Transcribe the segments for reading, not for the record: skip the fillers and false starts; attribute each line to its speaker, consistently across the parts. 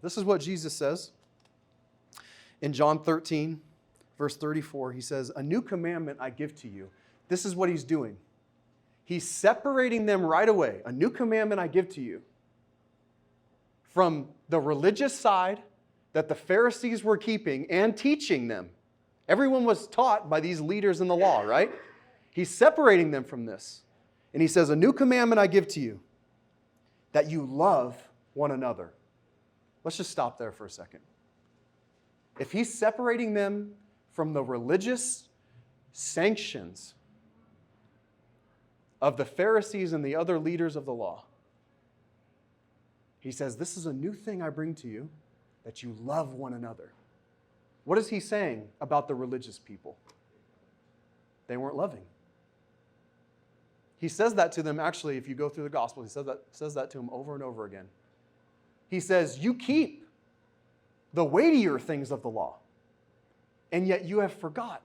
Speaker 1: This is what Jesus says in John 13, verse 34. He says, "A new commandment I give to you." This is what he's doing. He's separating them right away. A new commandment I give to you from the religious side that the Pharisees were keeping and teaching them. Everyone was taught by these leaders in the law, right? He's separating them from this. And he says, "A new commandment I give to you, that you love one another." Let's just stop there for a second. If he's separating them from the religious sanctions of the Pharisees and the other leaders of the law, he says, "This is a new thing I bring to you, that you love one another." What is he saying about the religious people? They weren't loving. He says that to them, actually, if you go through the gospel, he says that to them over and over again. He says, "You keep the weightier things of the law, and yet you have forgot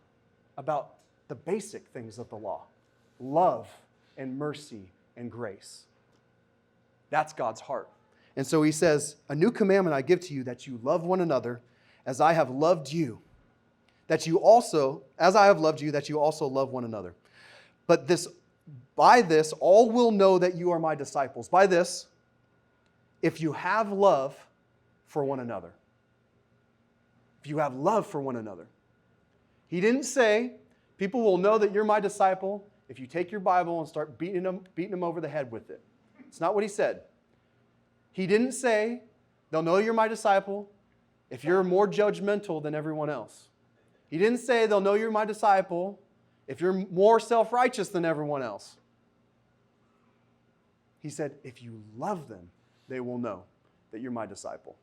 Speaker 1: about the basic things of the law: love and mercy and grace." That's God's heart. And so he says, "A new commandment I give to you, that you love one another as I have loved you, that you also, as I have loved you, that you also love one another. But by this, all will know that you are my disciples." By this, if you have love for one another. If you have love for one another. He didn't say, people will know that you're my disciple if you take your Bible and start beating them over the head with it. It's not what he said. He didn't say, they'll know you're my disciple if you're more judgmental than everyone else. He didn't say, they'll know you're my disciple if you're more self-righteous than everyone else. He said, if you love them, they will know that you're my disciple.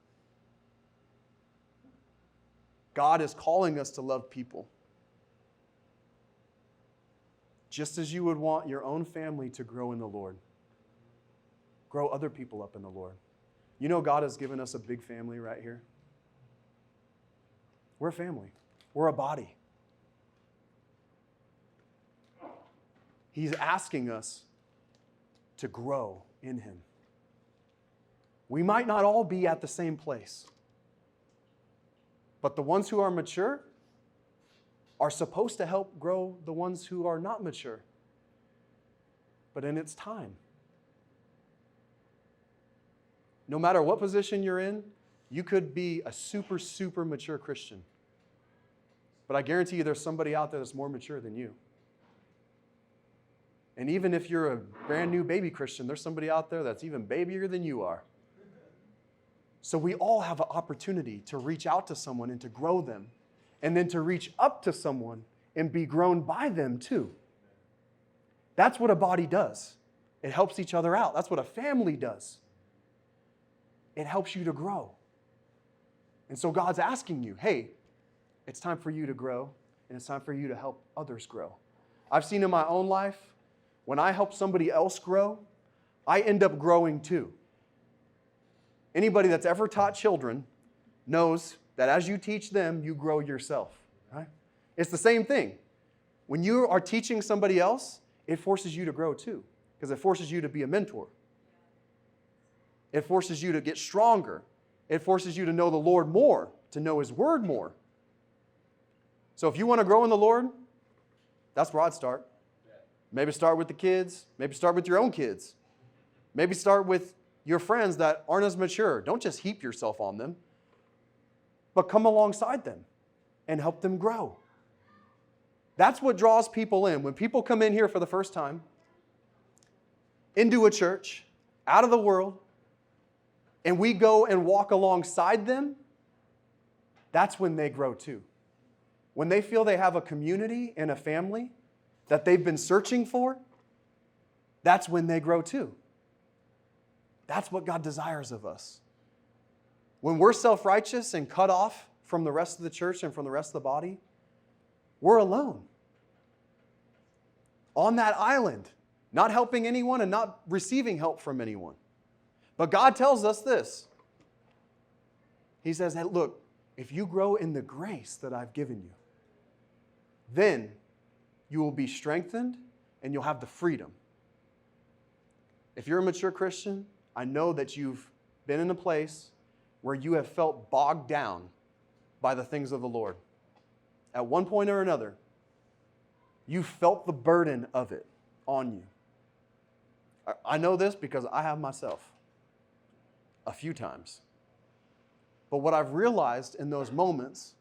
Speaker 1: God is calling us to love people. Just as you would want your own family to grow in the Lord. Grow other people up in the Lord. You know, God has given us a big family right here. We're a family. We're a body. He's asking us to grow in Him. We might not all be at the same place, but the ones who are mature are supposed to help grow the ones who are not mature. But in its time. No matter what position you're in, you could be a super, super mature Christian. But I guarantee you there's somebody out there that's more mature than you. And even if you're a brand new baby Christian, there's somebody out there that's even babier than you are. So we all have an opportunity to reach out to someone and to grow them, and then to reach up to someone and be grown by them too. That's what a body does. It helps each other out. That's what a family does. It helps you to grow. And so God's asking you, hey, it's time for you to grow, and it's time for you to help others grow. I've seen in my own life, when I help somebody else grow, I end up growing too. Anybody that's ever taught children knows that as you teach them, you grow yourself, right? It's the same thing. When you are teaching somebody else, it forces you to grow too, because it forces you to be a mentor. It forces you to get stronger. It forces you to know the Lord more, to know His Word more. So if you want to grow in the Lord, that's where I'd start. Maybe start with the kids. Maybe start with your own kids. Maybe start with your friends that aren't as mature. Don't just heap yourself on them, but come alongside them and help them grow. That's what draws people in. When people come in here for the first time, into a church, out of the world, and we go and walk alongside them, that's when they grow too. When they feel they have a community and a family that they've been searching for, that's when they grow too. That's what God desires of us. When we're self-righteous and cut off from the rest of the church and from the rest of the body, we're alone. On that island, not helping anyone and not receiving help from anyone. But God tells us this. He says, hey, look, if you grow in the grace that I've given you, then you will be strengthened and you'll have the freedom. If you're a mature Christian, I know that you've been in a place where you have felt bogged down by the things of the Lord? At one point or another, you felt the burden of it on you. I know this because I have myself a few times. But what I've realized in those moments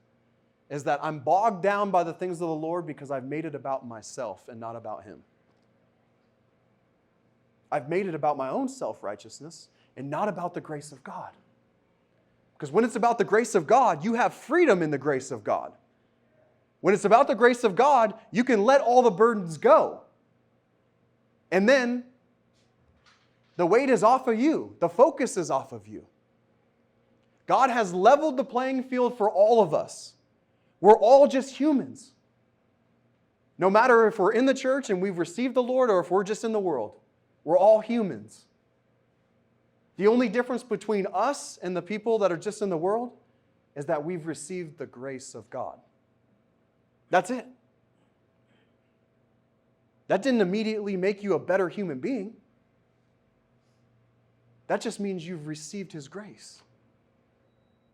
Speaker 1: is that I'm bogged down by the things of the Lord because I've made it about myself and not about Him. I've made it about my own self-righteousness and not about the grace of God. Because when it's about the grace of God, you have freedom in the grace of God. When it's about the grace of God, you can let all the burdens go. And then the weight is off of you. The focus is off of you. God has leveled the playing field for all of us. We're all just humans. No matter if we're in the church and we've received the Lord or if we're just in the world, we're all humans. The only difference between us and the people that are just in the world is that we've received the grace of God. That's it. That didn't immediately make you a better human being. That just means you've received His grace.